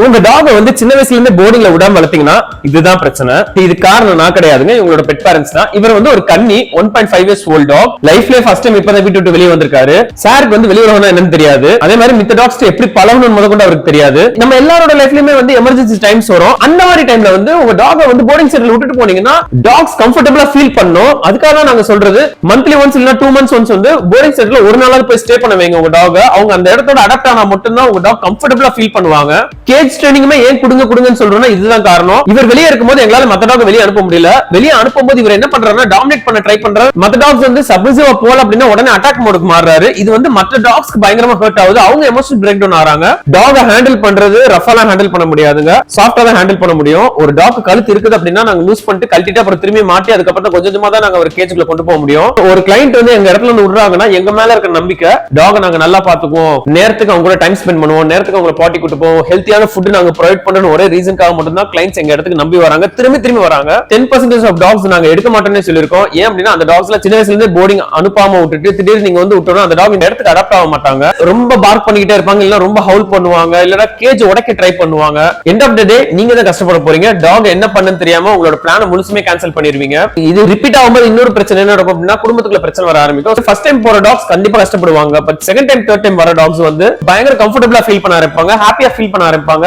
உங்க டாக் வந்து சின்ன வயசுல இருந்து போர்டிங்ல விடாம வளர்த்தீங்கன்னா இதுதான் பிரச்சனை. இது காரணம் நான் கிடையாதுங்க, இவங்களோட பெட் பேரண்ட்ஸ் தான். இவர் வந்து ஒரு கன்னி 1.5 இயர்ஸ் ஓல்ட் டாக். லைஃப்ல ஃபர்ஸ்ட் டைம் இப்பதான் வீட்டு விட்டு வெளியே வந்திருக்காரு. சாருக்கு வந்து வெளியே வரணும் என்னன்னு தெரியாது. அதே மாதிரி மித்த டாக்ஸ் எப்படி பழகணும்னு முதற்கொண்டு அவருக்கு தெரியாது. நம்ம எல்லாரோட லைஃப்லயுமே வந்து எமர்ஜென்சி டைம்ஸ் வரும். அந்த மாதிரி டைம்ல வந்து உங்க டாக வந்து போர்டிங் சென்டர்ல விட்டுட்டு போனீங்கன்னா டாக்ஸ் கம்ஃபர்டபுளா ஃபீல் பண்ணும். அதுக்காக தான் நாங்க சொல்றது மந்த்லி ஒன்ஸ் இல்ல 2 months ஒன்ஸ் வந்து போர்டிங் சென்டர்ல ஒரு நாளாவது போய் ஸ்டே பண்ண வைங்க உங்க டாக. அவங்க அந்த இடத்தோட அடாப்ட் ஆனா மட்டும் தான் உங்க டாக் கம்ஃபர்டபுளா ஃபீல் பண்ணுவாங்க. கேஜ் ட்ரைனிங்குமே ஏன் கொடுங்கன்னு சொல்றோம்னா இதுதான் காரணம். இவர் வெளியே இருக்கும்போது எங்களால மத்த டாக் வெளியே அனுப்ப முடியல. வெளியே அனுப்பும்போது இவர் என்ன பண்றாருன்னா டாமினேட் பண்ண ட்ரை பண்றாரு. மத்த டாக்ஸ் வந்து சப்மிசிவா போல அப்படின்னா உடனே அட்டாக் மோடுக்கு மாறுறாரு. இது வந்து மற்ற டாக்ஸ்க்கு பயங்கரமா ஹர்ட் ஆகுது. அவங்க எமோஷனல் பிரேக் டவுன் ஆறாங்க. டாக ஹேண்டில் பண்றது ரஃபாலாம் ஹேண்டில் பண்ண முடியாதுங்க, சாஃப்டா தான் ஹேண்டில் பண்ண முடியும். ஒரு டாக் கழுத்து இருக்குது அப்படின்னா நாங்க லூஸ் பண்ணிட்டு கழட்டிட்டு அப்புறம் திரும்பி மாட்டி அதுக்கப்புறம் கொஞ்சமா தான் நாங்க ஒரு கேஜுக்குள்ள கொண்டு போக முடியும். ஒரு கிளைண்ட் வந்து எங்க இடத்துல இருந்து விடுறாங்கன்னா எங்க மேல இருக்க நம்பிக்கை டாக நாங்க நல்லா பாத்துக்குவோம், நேரத்துக்கு அவங்க கூட டைம் ஸ்பெண்ட் பண்ணுவோம், நேரத்துக்கு அவங்களை பாட்டி கூட்டு போவோம், ஹெல்த்தியான ஃபுட் நாங்க ப்ரொவைட் பண்றோம் ஒரே ரீசன்காக மட்டும் தான் கிளைண்ட்ஸ் எங்க இடத்துக்கு நம்பி வராங்க, திரும்பி வராங்க. 10% ஆஃப் டாக்ஸ் நாங்க எடுக்க மாட்டோம்னு சொல்லிருக்கோம். ஏன் அப்படின்னா அந்த டாக்ஸ்ல சின்ன வயசுல இருந்து போர்டிங் அனுப்பாம விட்டுட்டு திடீர்னு நீங்க வந்து விட்டோம்னா அந்த டாக் இந்த இடத்துக்கு அடாப்ட் ஆக மாட்டாங்க. ரொம்ப பார்க் பண்ணிக்கிட்டே இருப்பாங்க, இல்ல ரொம்ப ஹவுல் பண்ணுவாங்க, இல்ல கேஜ் உடைக்க ட்ரை பண்ணுவாங்க. எண்ட் ஆஃப் தி டே நீங்க தான் கஷ்டப்பட போறீங்க. டாக் என்ன பண்ணுன்னு தெரியாம உங்களோட பிளான முழுசுமே கேன்சல் பண்ணிருவீங்க. இது ரிப்பீட் ஆகும்போது இன்னொரு பிரச்சனை என்ன நடக்கும் அப்படின்னா குடும்பத்துக்குள்ள பிரச்சனை வர ஆரம்பிக்கும். ஃபர்ஸ்ட் டைம் போற டாக்ஸ் கண்டிப்பா கஷ்டப்படுவாங்க. But second time third time வர டாக்ஸ் வந்து பயங்கர கம்ஃபர்டபுளா ஃபீல் பண்ண ஆரம்பிப்பாங்க, ஹாப்பியா ஃபீல் பண்ண ஆரம்பிப்பாங்க.